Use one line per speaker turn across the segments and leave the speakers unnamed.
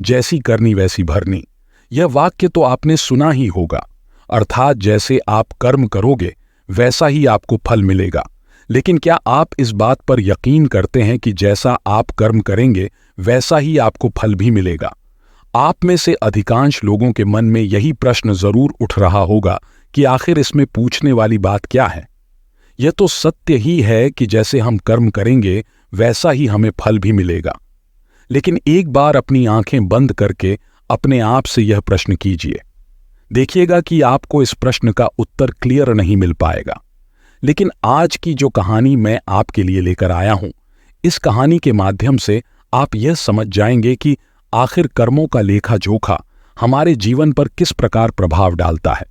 जैसी करनी वैसी भरनी। यह वाक्य तो आपने सुना ही होगा, अर्थात जैसे आप कर्म करोगे वैसा ही आपको फल मिलेगा। लेकिन क्या आप इस बात पर यकीन करते हैं कि जैसा आप कर्म करेंगे वैसा ही आपको फल भी मिलेगा? आप में से अधिकांश लोगों के मन में यही प्रश्न जरूर उठ रहा होगा कि आखिर इसमें पूछने वाली बात क्या है। यह तो सत्य ही है कि जैसे हम कर्म करेंगे वैसा ही हमें फल भी मिलेगा। लेकिन एक बार अपनी आंखें बंद करके अपने आप से यह प्रश्न कीजिए। देखिएगा कि आपको इस प्रश्न का उत्तर क्लियर नहीं मिल पाएगा। लेकिन आज की जो कहानी मैं आपके लिए लेकर आया हूं, इस कहानी के माध्यम से आप यह समझ जाएंगे कि आखिर कर्मों का लेखा जोखा हमारे जीवन पर किस प्रकार प्रभाव डालता है।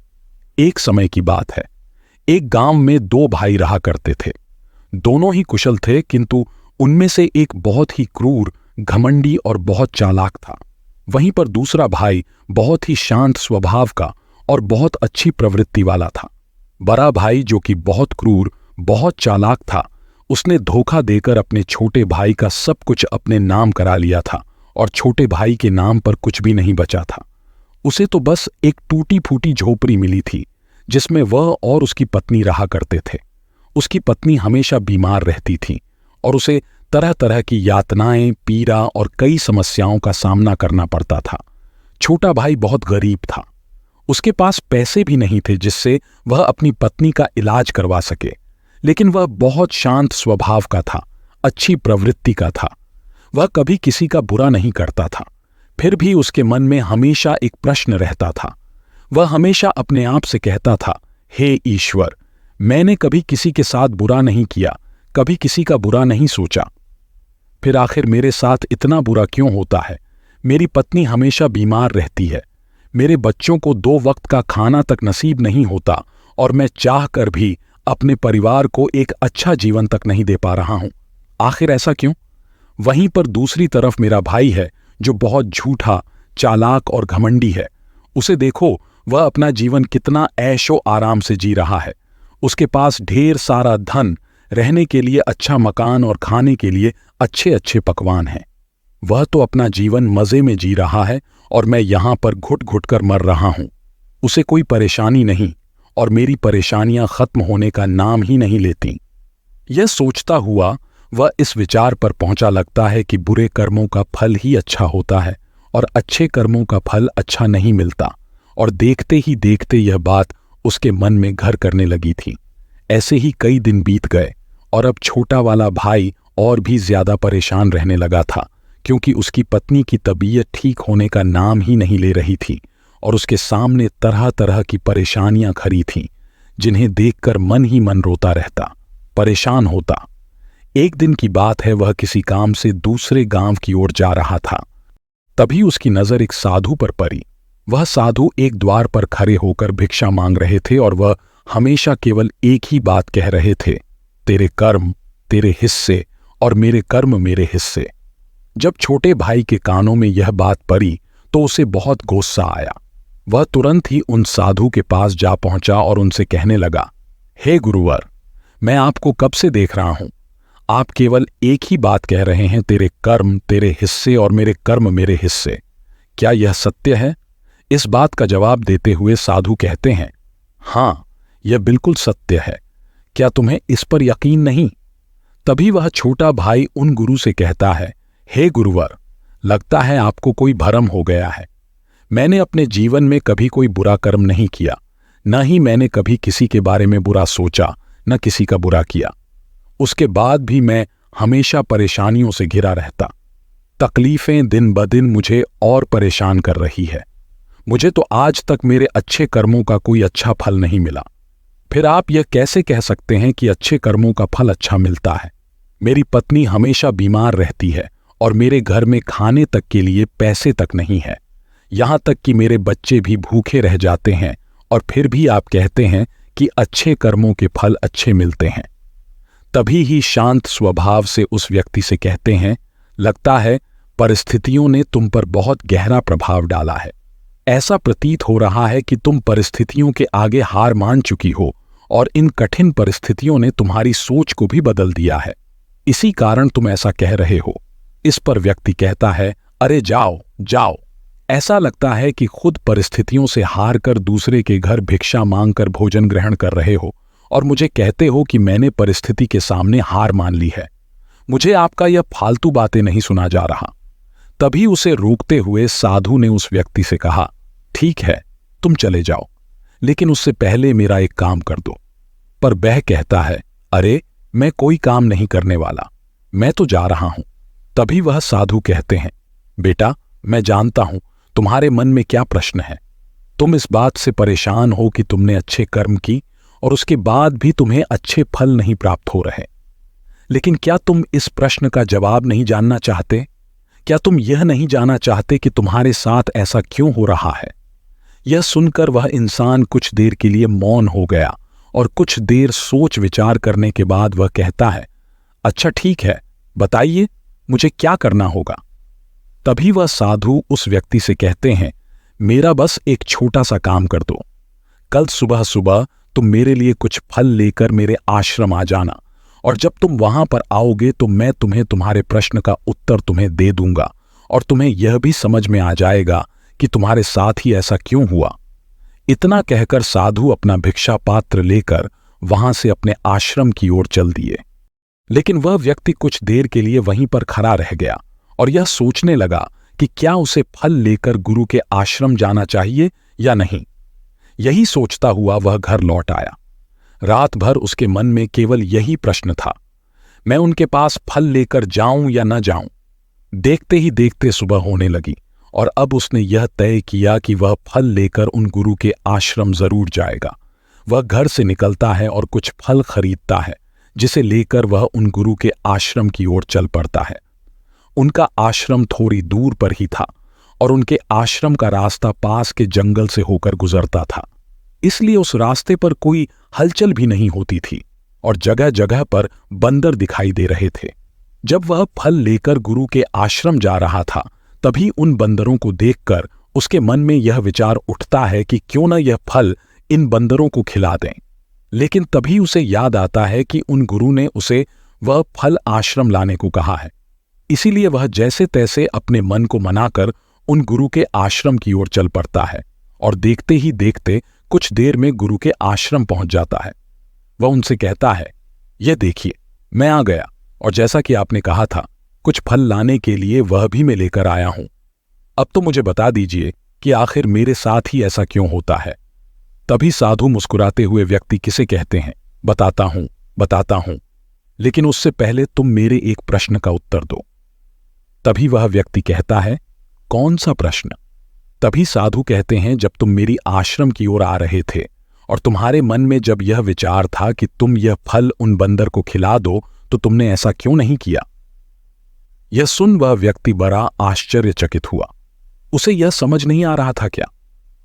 एक समय की बात है, एक गांव में दो भाई रहा करते थे। दोनों ही कुशल थे, किंतु उनमें से एक बहुत ही क्रूर, घमंडी और बहुत चालाक था। वहीं पर दूसरा भाई बहुत ही शांत स्वभाव का और बहुत अच्छी प्रवृत्ति वाला था। बड़ा भाई, जो कि बहुत क्रूर, बहुत चालाक था, उसने धोखा देकर अपने छोटे भाई का सब कुछ अपने नाम करा लिया था और छोटे भाई के नाम पर कुछ भी नहीं बचा था। उसे तो बस एक टूटी फूटी झोपड़ी मिली थी जिसमें वह और उसकी पत्नी रहा करते थे। उसकी पत्नी हमेशा बीमार रहती थी और उसे तरह तरह की यातनाएं, पीड़ा और कई समस्याओं का सामना करना पड़ता था। छोटा भाई बहुत गरीब था। उसके पास पैसे भी नहीं थे जिससे वह अपनी पत्नी का इलाज करवा सके, लेकिन वह बहुत शांत स्वभाव का था, अच्छी प्रवृत्ति का था। वह कभी किसी का बुरा नहीं करता था। फिर भी उसके मन में हमेशा एक प्रश्न रहता था। वह हमेशा अपने आप से कहता था, हे ईश्वर, मैंने कभी किसी के साथ बुरा नहीं किया, कभी किसी का बुरा नहीं सोचा। फिर आखिर मेरे साथ इतना बुरा क्यों होता है? मेरी पत्नी हमेशा बीमार रहती है, मेरे बच्चों को 2 वक्त का खाना तक नसीब नहीं होता और मैं चाह कर भी अपने परिवार को एक अच्छा जीवन तक नहीं दे पा रहा हूं। आखिर ऐसा क्यों? वहीं पर दूसरी तरफ मेरा भाई है जो बहुत झूठा, चालाक और घमंडी है। उसे देखो, वह अपना जीवन कितना ऐशो आराम से जी रहा है। उसके पास ढेर सारा धन, रहने के लिए अच्छा मकान और खाने के लिए अच्छे अच्छे पकवान हैं। वह तो अपना जीवन मजे में जी रहा है और मैं यहां पर घुट घुट कर मर रहा हूं। उसे कोई परेशानी नहीं और मेरी परेशानियां खत्म होने का नाम ही नहीं लेती। यह सोचता हुआ वह इस विचार पर पहुंचा लगता है कि बुरे कर्मों का फल ही अच्छा होता है और अच्छे कर्मों का फल अच्छा नहीं मिलता। और देखते ही देखते यह बात उसके मन में घर करने लगी थी। ऐसे ही कई दिन बीत गए और अब छोटा वाला भाई और भी ज्यादा परेशान रहने लगा था, क्योंकि उसकी पत्नी की तबीयत ठीक होने का नाम ही नहीं ले रही थी और उसके सामने तरह तरह की परेशानियां खड़ी थीं, जिन्हें देखकर मन ही मन रोता रहता, परेशान होता। एक दिन की बात है, वह किसी काम से दूसरे गांव की ओर जा रहा था। तभी उसकी नजर एक साधु पर पड़ी। वह साधु एक द्वार पर खड़े होकर भिक्षा मांग रहे थे और वह हमेशा केवल एक ही बात कह रहे थे, तेरे कर्म तेरे हिस्से और मेरे कर्म मेरे हिस्से। जब छोटे भाई के कानों में यह बात पड़ी तो उसे बहुत गुस्सा आया। वह तुरंत ही उन साधु के पास जा पहुंचा और उनसे कहने लगा, हे गुरुवर, मैं आपको कब से देख रहा हूं, आप केवल एक ही बात कह रहे हैं, तेरे कर्म तेरे हिस्से और मेरे कर्म मेरे हिस्से। क्या यह सत्य है? इस बात का जवाब देते हुए साधु कहते हैं, हां, यह बिल्कुल सत्य है। क्या तुम्हें इस पर यकीन नहीं? तभी वह छोटा भाई उन गुरु से कहता है, हे गुरुवर, लगता है आपको कोई भ्रम हो गया है। मैंने अपने जीवन में कभी कोई बुरा कर्म नहीं किया, न ही मैंने कभी किसी के बारे में बुरा सोचा, न किसी का बुरा किया। उसके बाद भी मैं हमेशा परेशानियों से घिरा रहता। तकलीफें दिन ब दिन मुझे और परेशान कर रही है। मुझे तो आज तक मेरे अच्छे कर्मों का कोई अच्छा फल नहीं मिला। फिर आप यह कैसे कह सकते हैं कि अच्छे कर्मों का फल अच्छा मिलता है? मेरी पत्नी हमेशा बीमार रहती है और मेरे घर में खाने तक के लिए पैसे तक नहीं है। यहां तक कि मेरे बच्चे भी भूखे रह जाते हैं और फिर भी आप कहते हैं कि अच्छे कर्मों के फल अच्छे मिलते हैं। तभी ही शांत स्वभाव से उस व्यक्ति से कहते हैं, लगता है परिस्थितियों ने तुम पर बहुत गहरा प्रभाव डाला है। ऐसा प्रतीत हो रहा है कि तुम परिस्थितियों के आगे हार मान चुकी हो और इन कठिन परिस्थितियों ने तुम्हारी सोच को भी बदल दिया है। इसी कारण तुम ऐसा कह रहे हो। इस पर व्यक्ति कहता है, अरे जाओ जाओ, ऐसा लगता है कि खुद परिस्थितियों से हार कर दूसरे के घर भिक्षा मांगकर भोजन ग्रहण कर रहे हो और मुझे कहते हो कि मैंने परिस्थिति के सामने हार मान ली है। मुझे आपका यह फालतू बातें नहीं सुना जा रहा। तभी उसे रोकते हुए साधु ने उस व्यक्ति से कहा, ठीक है, तुम चले जाओ, लेकिन उससे पहले मेरा एक काम कर दो। पर वह कहता है, अरे मैं कोई काम नहीं करने वाला, मैं तो जा रहा हूं। तभी वह साधु कहते हैं, बेटा, मैं जानता हूं तुम्हारे मन में क्या प्रश्न है। तुम इस बात से परेशान हो कि तुमने अच्छे कर्म की और उसके बाद भी तुम्हें अच्छे फल नहीं प्राप्त हो रहे। लेकिन क्या तुम इस प्रश्न का जवाब नहीं जानना चाहते? क्या तुम यह नहीं जानना चाहते कि तुम्हारे साथ ऐसा क्यों हो रहा है? यह सुनकर वह इंसान कुछ देर के लिए मौन हो गया और कुछ देर सोच विचार करने के बाद वह कहता है, अच्छा ठीक है, बताइए मुझे क्या करना होगा। तभी वह साधु उस व्यक्ति से कहते हैं, मेरा बस एक छोटा सा काम कर दो। कल सुबह सुबह तुम मेरे लिए कुछ फल लेकर मेरे आश्रम आ जाना, और जब तुम वहां पर आओगे तो मैं तुम्हें तुम्हारे प्रश्न का उत्तर तुम्हें दे दूंगा और तुम्हें यह भी समझ में आ जाएगा कि तुम्हारे साथ ही ऐसा क्यों हुआ। इतना कहकर साधु अपना भिक्षा पात्र लेकर वहां से अपने आश्रम की ओर चल दिए। लेकिन वह व्यक्ति कुछ देर के लिए वहीं पर खड़ा रह गया और यह सोचने लगा कि क्या उसे फल लेकर गुरु के आश्रम जाना चाहिए या नहीं। यही सोचता हुआ वह घर लौट आया। रात भर उसके मन में केवल यही प्रश्न था, मैं उनके पास फल लेकर जाऊं या न जाऊं। देखते ही देखते सुबह होने लगी और अब उसने यह तय किया कि वह फल लेकर उन गुरु के आश्रम जरूर जाएगा। वह घर से निकलता है और कुछ फल खरीदता है, जिसे लेकर वह उन गुरु के आश्रम की ओर चल पड़ता है। उनका आश्रम थोड़ी दूर पर ही था और उनके आश्रम का रास्ता पास के जंगल से होकर गुजरता था, इसलिए उस रास्ते पर कोई हलचल भी नहीं होती थी और जगह जगह पर बंदर दिखाई दे रहे थे। जब वह फल लेकर गुरु के आश्रम जा रहा था, तभी उन बंदरों को देखकर उसके मन में यह विचार उठता है कि क्यों न यह फल इन बंदरों को खिला दें। लेकिन तभी उसे याद आता है कि उन गुरु ने उसे वह फल आश्रम लाने को कहा है, इसीलिए वह जैसे तैसे अपने मन को मनाकर उन गुरु के आश्रम की ओर चल पड़ता है और देखते ही देखते कुछ देर में गुरु के आश्रम पहुंच जाता है। वह उनसे कहता है, यह देखिए, मैं आ गया और जैसा कि आपने कहा था कुछ फल लाने के लिए वह भी मैं लेकर आया हूं। अब तो मुझे बता दीजिए कि आखिर मेरे साथ ही ऐसा क्यों होता है। तभी साधु मुस्कुराते हुए व्यक्ति किसे कहते हैं, बताता हूं, लेकिन उससे पहले तुम मेरे एक प्रश्न का उत्तर दो। तभी वह व्यक्ति कहता है, कौन सा प्रश्न? तभी साधु कहते हैं, जब तुम मेरी आश्रम की ओर आ रहे थे और तुम्हारे मन में जब यह विचार था कि तुम यह फल उन बंदर को खिला दो, तो तुमने ऐसा क्यों नहीं किया? यह सुन वह व्यक्ति बड़ा आश्चर्यचकित हुआ। उसे यह समझ नहीं आ रहा था क्या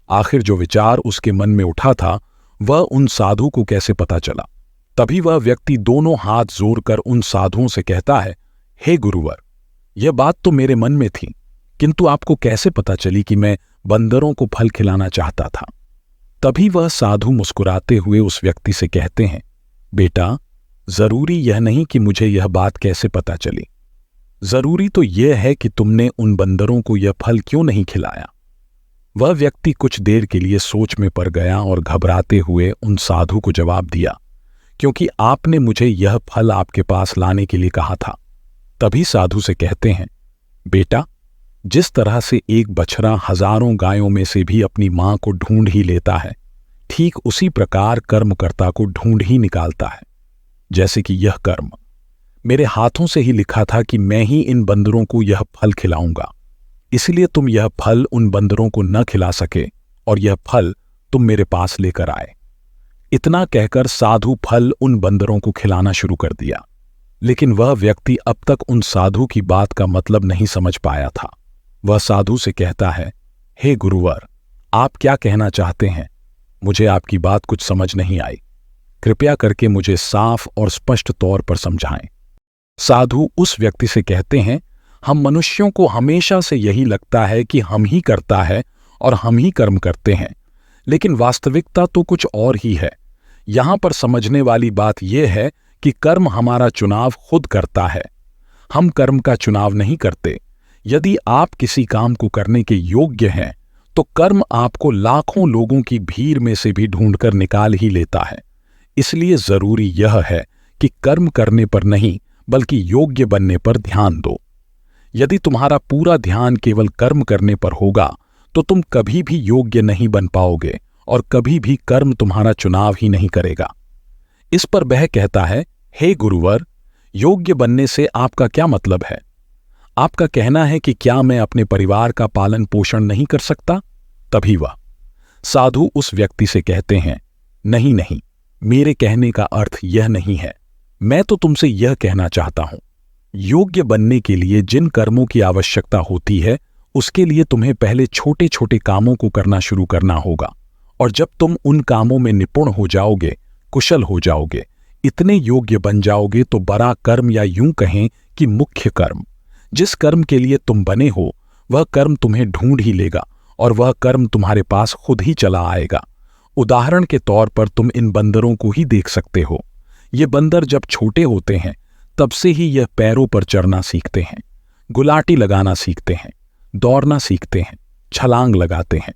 आखिर जो विचार उसके मन में उठा था वह उन साधु को कैसे पता चला। तभी वह व्यक्ति दोनों हाथ जोड़कर उन साधुओं से कहता है, हे गुरुवर, यह बात तो मेरे मन में थी, किंतु आपको कैसे पता चली कि मैं बंदरों को फल खिलाना चाहता था? तभी वह साधु मुस्कुराते हुए उस व्यक्ति से कहते हैं, बेटा, जरूरी यह नहीं कि मुझे यह बात कैसे पता चली, जरूरी तो यह है कि तुमने उन बंदरों को यह फल क्यों नहीं खिलाया। वह व्यक्ति कुछ देर के लिए सोच में पड़ गया और घबराते हुए उन साधु को जवाब दिया, क्योंकि आपने मुझे यह फल आपके पास लाने के लिए कहा था। तभी साधु से कहते हैं, बेटा, जिस तरह से एक बछड़ा हजारों गायों में से भी अपनी मां को ढूंढ ही लेता है, ठीक उसी प्रकार कर्मकर्ता को ढूंढ ही निकालता है। जैसे कि यह कर्म मेरे हाथों से ही लिखा था कि मैं ही इन बंदरों को यह फल खिलाऊंगा, इसलिए तुम यह फल उन बंदरों को न खिला सके और यह फल तुम मेरे पास लेकर आए। इतना कहकर साधु फल उन बंदरों को खिलाना शुरू कर दिया, लेकिन वह व्यक्ति अब तक उन साधु की बात का मतलब नहीं समझ पाया था। वह साधु से कहता है, हे गुरुवर, आप क्या कहना चाहते हैं? मुझे आपकी बात कुछ समझ नहीं आई, कृपया करके मुझे साफ और स्पष्ट तौर पर समझाएं। साधु उस व्यक्ति से कहते हैं, हम मनुष्यों को हमेशा से यही लगता है कि हम ही करता है और हम ही कर्म करते हैं, लेकिन वास्तविकता तो कुछ और ही है। यहां पर समझने वाली बात यह है कि कर्म हमारा चुनाव खुद करता है, हम कर्म का चुनाव नहीं करते। यदि आप किसी काम को करने के योग्य हैं तो कर्म आपको लाखों लोगों की भीड़ में से भी ढूंढकर निकाल ही लेता है। इसलिए जरूरी यह है कि कर्म करने पर नहीं बल्कि योग्य बनने पर ध्यान दो। यदि तुम्हारा पूरा ध्यान केवल कर्म करने पर होगा तो तुम कभी भी योग्य नहीं बन पाओगे और कभी भी कर्म तुम्हारा चुनाव ही नहीं करेगा। इस पर वह कहता है, हे गुरुवर, योग्य बनने से आपका क्या मतलब है? आपका कहना है कि क्या मैं अपने परिवार का पालन पोषण नहीं कर सकता? तभी वह साधु उस व्यक्ति से कहते हैं, नहीं नहीं, मेरे कहने का अर्थ यह नहीं है। मैं तो तुमसे यह कहना चाहता हूं, योग्य बनने के लिए जिन कर्मों की आवश्यकता होती है उसके लिए तुम्हें पहले छोटे छोटे कामों को करना शुरू करना होगा, और जब तुम उन कामों में निपुण हो जाओगे, कुशल हो जाओगे, इतने योग्य बन जाओगे तो बड़ा कर्म या यूं कहें कि मुख्य कर्म, जिस कर्म के लिए तुम बने हो वह कर्म तुम्हें ढूंढ ही लेगा और वह कर्म तुम्हारे पास खुद ही चला आएगा। उदाहरण के तौर पर तुम इन बंदरों को ही देख सकते हो। ये बंदर जब छोटे होते हैं तब से ही यह पैरों पर चढ़ना सीखते हैं, गुलाटी लगाना सीखते हैं, दौड़ना सीखते हैं, छलांग लगाते हैं।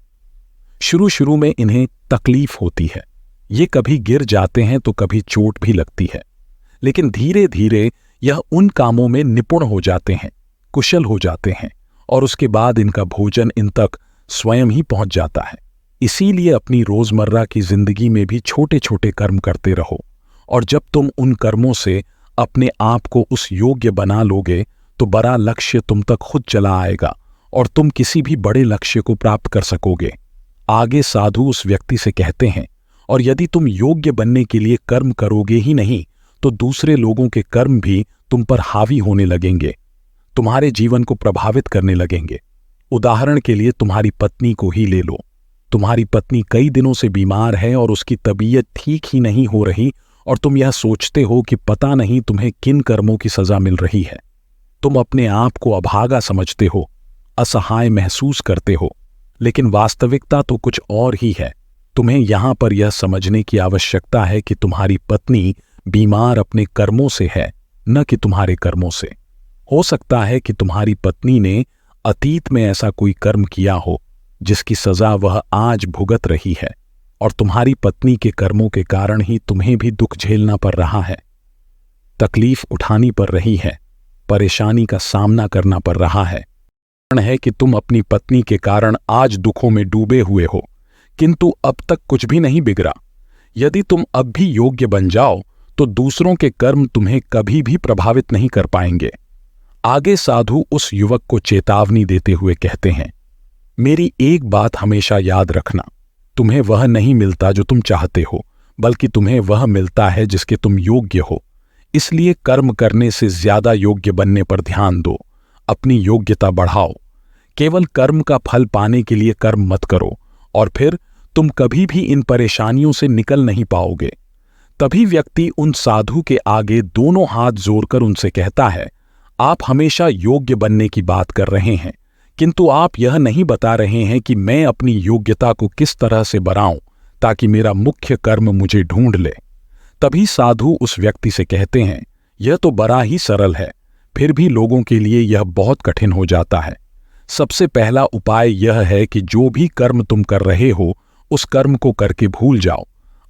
शुरू शुरू में इन्हें तकलीफ होती है, ये कभी गिर जाते हैं तो कभी चोट भी लगती है, लेकिन धीरे धीरे यह उन कामों में निपुण हो जाते हैं, कुशल हो जाते हैं और उसके बाद इनका भोजन इन तक स्वयं ही पहुंच जाता है। इसीलिए अपनी रोजमर्रा की जिंदगी में भी छोटे छोटे कर्म करते रहो, और जब तुम उन कर्मों से अपने आप को उस योग्य बना लोगे तो बड़ा लक्ष्य तुम तक खुद चला आएगा और तुम किसी भी बड़े लक्ष्य को प्राप्त कर सकोगे। आगे साधु उस व्यक्ति से कहते हैं, और यदि तुम योग्य बनने के लिए कर्म करोगे ही नहीं तो दूसरे लोगों के कर्म भी तुम पर हावी होने लगेंगे, तुम्हारे जीवन को प्रभावित करने लगेंगे। उदाहरण के लिए तुम्हारी पत्नी को ही ले लो। तुम्हारी पत्नी कई दिनों से बीमार है और उसकी तबीयत ठीक ही नहीं हो रही, और तुम यह सोचते हो कि पता नहीं तुम्हें किन कर्मों की सजा मिल रही है। तुम अपने आप को अभागा समझते हो, असहाय महसूस करते हो, लेकिन वास्तविकता तो कुछ और ही है। तुम्हें यहां पर यह समझने की आवश्यकता है कि तुम्हारी पत्नी बीमार अपने कर्मों से है, न कि तुम्हारे कर्मों से। हो सकता है कि तुम्हारी पत्नी ने अतीत में ऐसा कोई कर्म किया हो जिसकी सजा वह आज भुगत रही है, और तुम्हारी पत्नी के कर्मों के कारण ही तुम्हें भी दुख झेलना पड़ रहा है, तकलीफ उठानी पड़ रही है, परेशानी का सामना करना पड़ रहा है। कारण है कि तुम अपनी पत्नी के कारण आज दुखों में डूबे हुए हो, किंतु अब तक कुछ भी नहीं बिगड़ा। यदि तुम अब भी योग्य बन जाओ तो दूसरों के कर्म तुम्हें कभी भी प्रभावित नहीं कर पाएंगे। आगे साधु उस युवक को चेतावनी देते हुए कहते हैं, मेरी एक बात हमेशा याद रखना, तुम्हें वह नहीं मिलता जो तुम चाहते हो, बल्कि तुम्हें वह मिलता है जिसके तुम योग्य हो। इसलिए कर्म करने से ज्यादा योग्य बनने पर ध्यान दो, अपनी योग्यता बढ़ाओ। केवल कर्म का फल पाने के लिए कर्म मत करो और फिर तुम कभी भी इन परेशानियों से निकल नहीं पाओगे। तभी व्यक्ति उन साधु के आगे दोनों हाथ जोड़कर उनसे कहता है, आप हमेशा योग्य बनने की बात कर रहे हैं, किंतु आप यह नहीं बता रहे हैं कि मैं अपनी योग्यता को किस तरह से बढ़ाऊं ताकि मेरा मुख्य कर्म मुझे ढूंढ ले। तभी साधु उस व्यक्ति से कहते हैं, यह तो बड़ा ही सरल है, फिर भी लोगों के लिए यह बहुत कठिन हो जाता है। सबसे पहला उपाय यह है कि जो भी कर्म तुम कर रहे हो उस कर्म को करके भूल जाओ,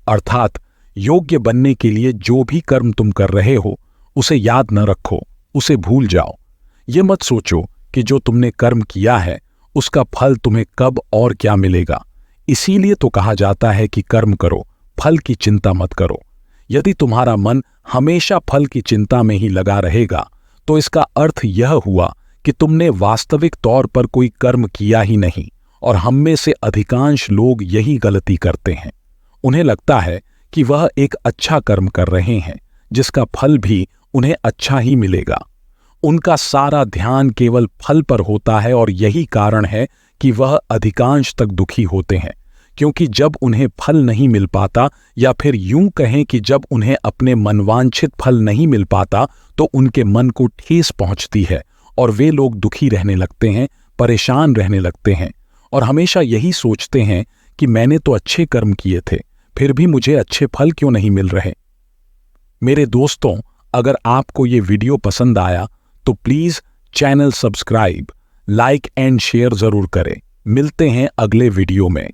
अर्थात योग्य बनने के लिए जो भी कर्म तुम कर रहे हो उसे याद न रखो, उसे भूल जाओ। ये मत सोचो कि जो तुमने कर्म किया है उसका फल तुम्हें कब और क्या मिलेगा। इसीलिए तो कहा जाता है कि कर्म करो, फल की चिंता मत करो। यदि तुम्हारा मन हमेशा फल की चिंता में ही लगा रहेगा तो इसका अर्थ यह हुआ कि तुमने वास्तविक तौर पर कोई कर्म किया ही नहीं, और हम में से अधिकांश लोग यही गलती करते हैं। उन्हें लगता है कि वह एक अच्छा कर्म कर रहे हैं जिसका फल भी उन्हें अच्छा ही मिलेगा। उनका सारा ध्यान केवल फल पर होता है और यही कारण है कि वह अधिकांश तक दुखी होते हैं, क्योंकि जब उन्हें फल नहीं मिल पाता, या फिर यूं कहें कि जब उन्हें अपने मनवांछित फल नहीं मिल पाता तो उनके मन को ठेस पहुंचती है और वे लोग दुखी रहने लगते हैं, परेशान रहने लगते हैं और हमेशा यही सोचते हैं कि मैंने तो अच्छे कर्म किए थे, फिर भी मुझे अच्छे फल क्यों नहीं मिल रहे। मेरे दोस्तों, अगर आपको ये वीडियो पसंद आया तो please channel subscribe, like and share जरूर करें। मिलते हैं अगले वीडियो में।